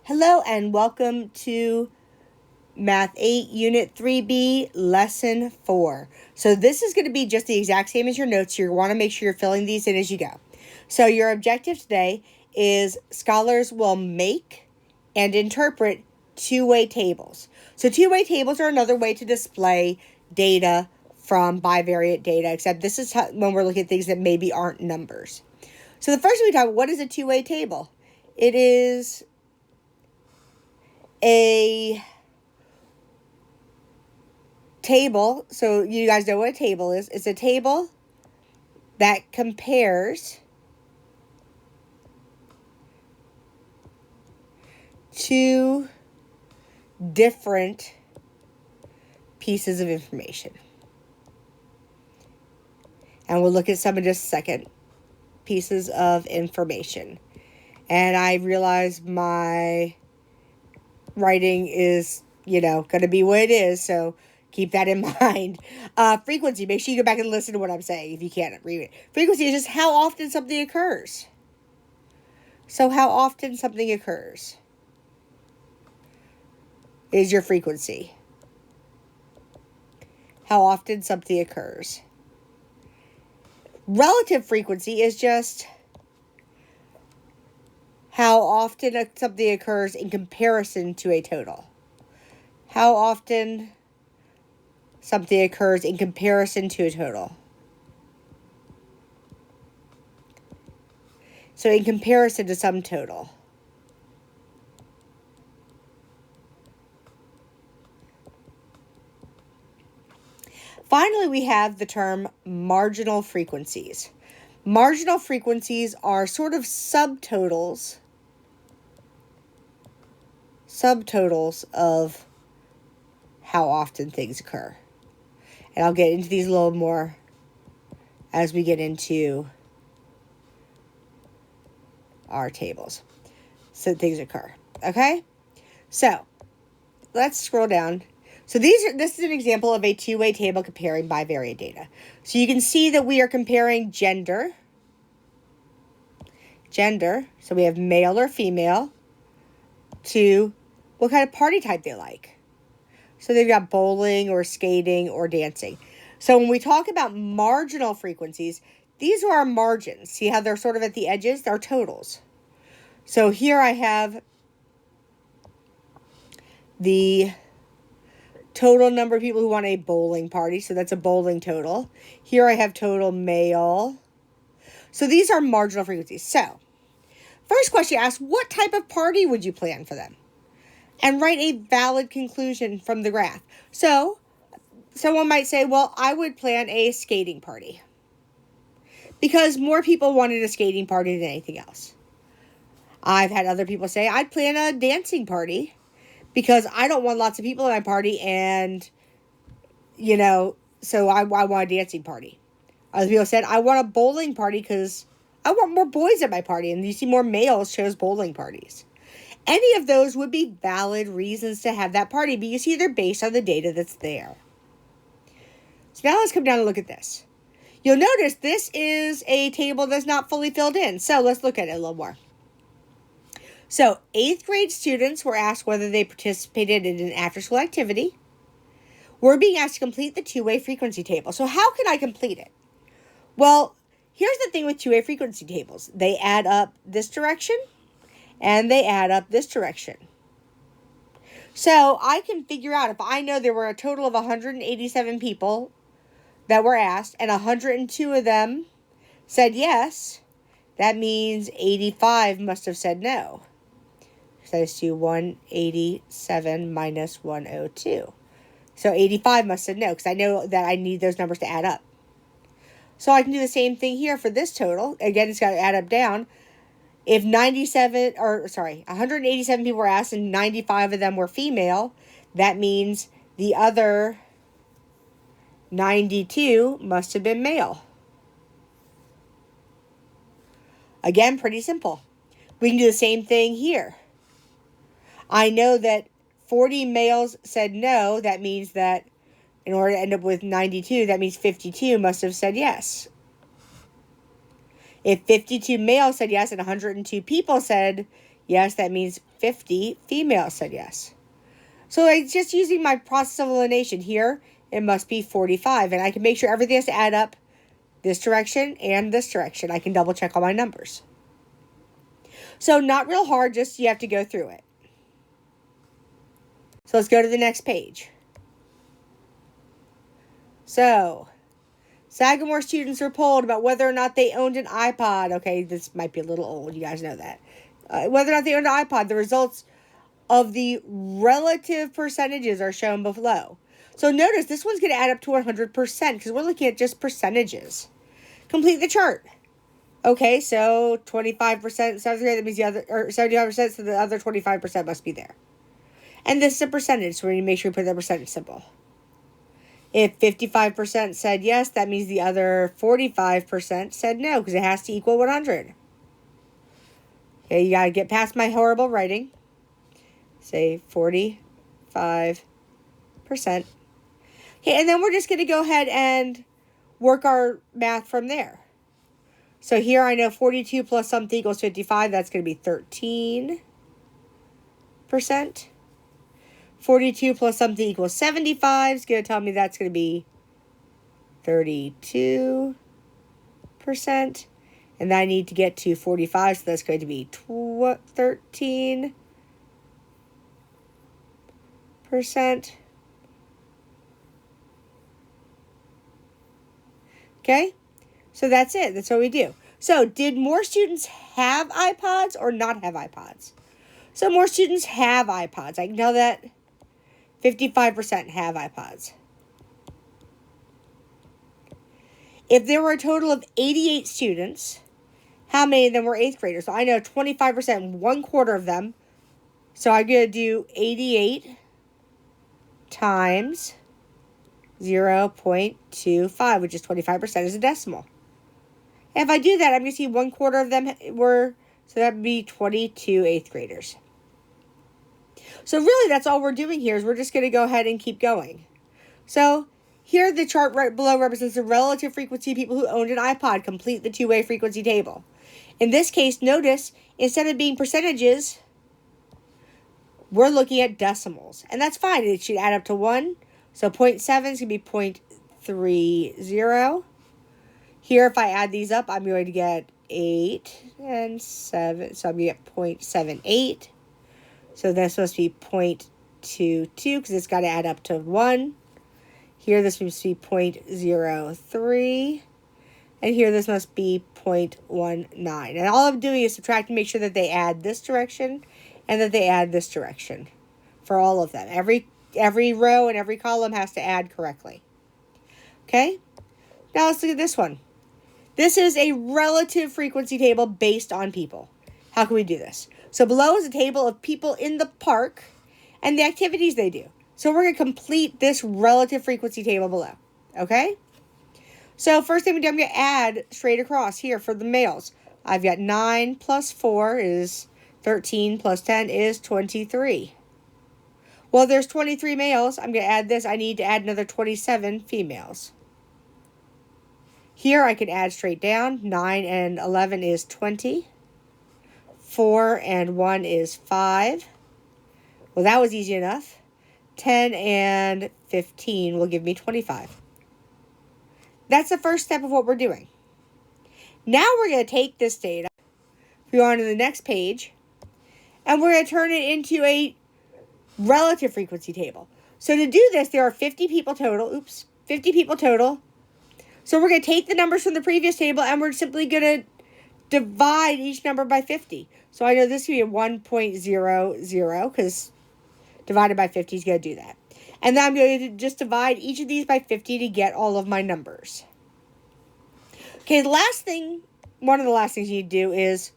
Hello and welcome to Math 8, Unit 3B, Lesson 4. So this is going to be just the exact same as your notes. You want to make sure you're filling these in as you go. So your objective today is scholars will make and interpret two-way tables. So two-way tables are another way to display data from bivariate data, except this is when we're looking at things that maybe aren't numbers. So the first thing we talk about, what is a two-way table? It is a table, so you guys know what a table is. It's a table that compares two different pieces of information. And we'll look at some in just a second. Pieces of information. And I realize my writing is, going to be what it is, so keep that in mind. Frequency, make sure you go back and listen to what I'm saying if you can't read it. Frequency is just how often something occurs. So how often something occurs is your frequency. How often something occurs. Relative frequency is just how often something occurs in comparison to a total. How often something occurs in comparison to a total. So in comparison to some total. Finally, we have the term marginal frequencies. Marginal frequencies are sort of subtotals of how often things occur. And I'll get into these a little more as we get into our tables. So things occur. Okay? So let's scroll down. So this is an example of a two-way table comparing bivariate data. So you can see that we are comparing gender. So we have male or female to what kind of party type they like. So they've got bowling or skating or dancing. So when we talk about marginal frequencies, these are our margins. See how they're sort of at the edges? They're totals. So here I have the total number of people who want a bowling party. So that's a bowling total. Here I have total male. So these are marginal frequencies. So first question asks, what type of party would you plan for them? And write a valid conclusion from the graph. So someone might say, well, I would plan a skating party because more people wanted a skating party than anything else. I've had other people say, I'd plan a dancing party because I don't want lots of people at my party and, so I want a dancing party. Other people said, I want a bowling party because I want more boys at my party, and you see more males chose bowling parties. Any of those would be valid reasons to have that party, but you see they're based on the data that's there. So now let's come down and look at this. You'll notice this is a table that's not fully filled in, so let's look at it a little more. So 8th grade students were asked whether they participated in an after-school activity. We're being asked to complete the two-way frequency table. So how can I complete it? Well, here's the thing with two-way frequency tables. They add up this direction, and they add up this direction. So I can figure out, if I know there were a total of 187 people that were asked, and 102 of them said yes, that means 85 must have said no. So let's do 187 minus 102. So 85 must have said no, because I know that I need those numbers to add up. So I can do the same thing here for this total. Again, it's got to add up down. If 187 people were asked and 95 of them were female, that means the other 92 must have been male. Again, pretty simple. We can do the same thing here. I know that 40 males said no. That means that in order to end up with 92, that means 52 must have said yes. If 52 males said yes and 102 people said yes, that means 50 females said yes. So like just using my process of elimination here, it must be 45. And I can make sure everything has to add up this direction and this direction. I can double check all my numbers. So not real hard, just you have to go through it. So let's go to the next page. So, Sagamore students were polled about whether or not they owned an iPod. Okay, this might be a little old. You guys know that. Whether or not they owned an iPod. The results of the relative percentages are shown below. So notice this one's going to add up to 100% because we're looking at just percentages. Complete the chart. Okay, so 25%, 7th grade, that means the other, or 75%, so the other 25% must be there. And this is a percentage, so we need to make sure we put the percentage symbol. If 55% said yes, that means the other 45% said no, because it has to equal 100. Okay, you got to get past my horrible writing. Say 45%. Okay, and then we're just going to go ahead and work our math from there. So here I know 42 plus something equals 55. That's going to be 13%. 42 plus something equals 75 is going to tell me that's going to be 32%. And I need to get to 45, so that's going to be 13%. Okay, so that's it. That's what we do. So did more students have iPods or not have iPods? So more students have iPods. I can tell that 55% have iPods. If there were a total of 88 students, how many of them were 8th graders? So I know 25%, 1/4 of them. So I'm going to do 88 times 0.25, which is 25% as a decimal. And if I do that, I'm going to see 1/4 of them were, so that would be 22 8th graders. So really, that's all we're doing here is we're just going to go ahead and keep going. So here, the chart right below represents the relative frequency of people who owned an iPod. Complete the two-way frequency table. In this case, notice, instead of being percentages, we're looking at decimals. And that's fine. It should add up to 1. So 0.7 is going to be 0.30. Here, if I add these up, I'm going to get 8 and 7. So I'm going to get 0.78. So this must be 0.22 because it's got to add up to 1. Here, this must be 0.03. And here, this must be 0.19. And all I'm doing is subtracting, make sure that they add this direction and that they add this direction for all of them. Every row and every column has to add correctly. Okay? Now let's look at this one. This is a relative frequency table based on people. How can we do this? So below is a table of people in the park and the activities they do. So we're going to complete this relative frequency table below. Okay? So first thing we do, I'm going to add straight across here for the males. I've got 9 plus 4 is 13 plus 10 is 23. Well, there's 23 males. I'm going to add this. I need to add another 27 females. Here I can add straight down. 9 and 11 is 20. 4 and 1 is 5. Well, that was easy enough. 10 and 15 will give me 25. That's the first step of what we're doing. Now we're going to take this data, go on to the next page, and we're going to turn it into a relative frequency table. So to do this, there are 50 people total. 50 people total. So we're going to take the numbers from the previous table, and we're simply going to divide each number by 50. So I know this is going to be 1.00 because divided by 50 is going to do that. And then I'm going to just divide each of these by 50 to get all of my numbers. Okay, the last thing, one of the last things you need to do is,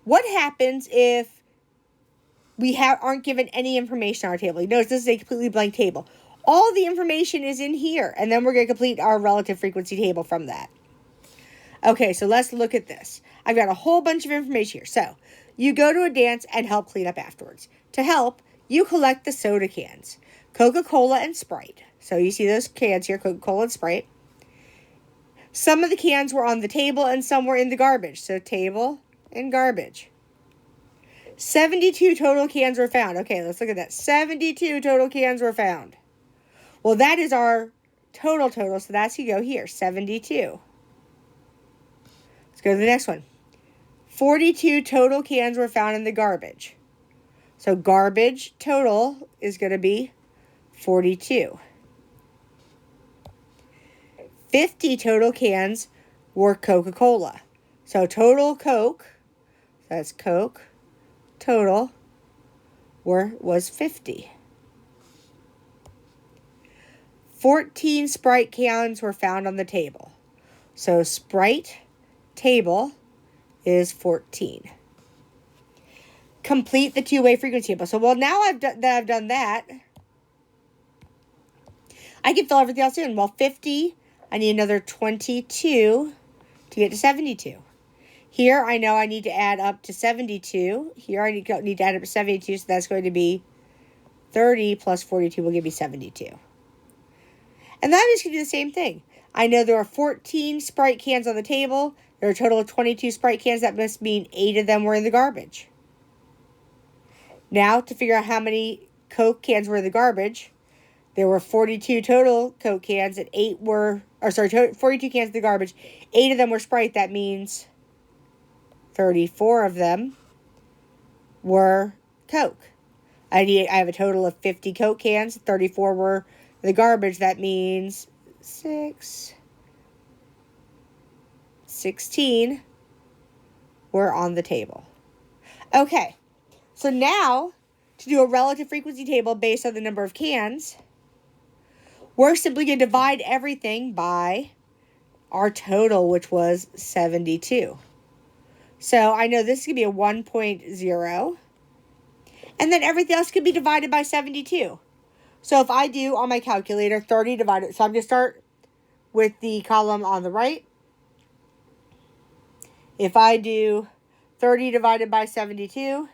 what happens if we aren't given any information on our table? You notice this is a completely blank table. All the information is in here, and then we're going to complete our relative frequency table from that. Okay, so let's look at this. I've got a whole bunch of information here. So, you go to a dance and help clean up afterwards. To help, you collect the soda cans. Coca-Cola and Sprite. So you see those cans here, Coca-Cola and Sprite. Some of the cans were on the table and some were in the garbage. So table and garbage. 72 total cans were found. Okay, let's look at that. 72 total cans were found. Well, that is our total, so that's you go here, 72. Let's go to the next one. 42 total cans were found in the garbage. So garbage total is going to be 42. 50 total cans were Coca-Cola. So total Coke, that's Coke, total was 50. 14 Sprite cans were found on the table. So Sprite table is 14. Complete the two-way frequency table. So, well, now I've done that, I can fill everything else in. Well, 50, I need another 22 to get to 72. Here, I know I need to add up to 72. Here, I need to add up to 72, so that's going to be 30 plus 42 will give me 72. And then I'm just going to do the same thing. I know there are 14 Sprite cans on the table. There are a total of 22 Sprite cans. That must mean 8 of them were in the garbage. Now, to figure out how many Coke cans were in the garbage, there were 42 total Coke cans and 42 cans in the garbage. 8 of them were Sprite. That means 34 of them were Coke. I have a total of 50 Coke cans. 34 were in the garbage. That means 16 were on the table. Okay, so now to do a relative frequency table based on the number of cans, we're simply going to divide everything by our total, which was 72. So I know this is going to be a 1.0. And then everything else can be divided by 72. So if I do on my calculator 30 divided, so I'm going to start with the column on the right. If I do 30 divided by 72,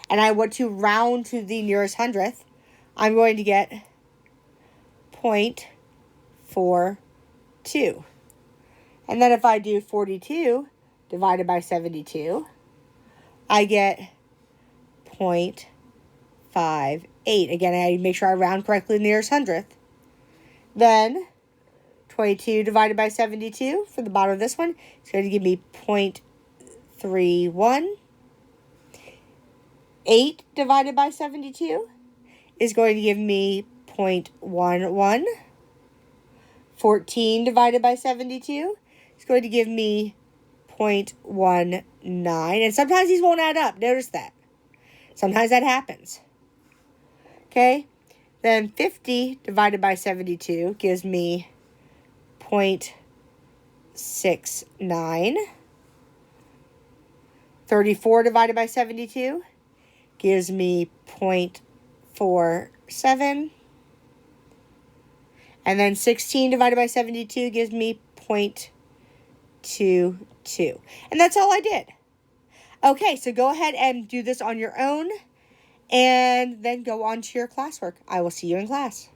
and I want to round to the nearest hundredth, I'm going to get 0.42. And then if I do 42 divided by 72, I get 0.58. Again, I make sure I round correctly to the nearest hundredth. Then 22 divided by 72 for the bottom of this one, it's going to give me 0.31. 8 divided by 72 is going to give me 0.11. 14 divided by 72 is going to give me 0.19. And sometimes these won't add up. Notice that. Sometimes that happens. Okay? Then 50 divided by 72 gives me 0.69. 34 divided by 72 gives me 0.47. And then 16 divided by 72 gives me 0.22. And that's all I did. Okay, so go ahead and do this on your own, and then go on to your classwork. I will see you in class.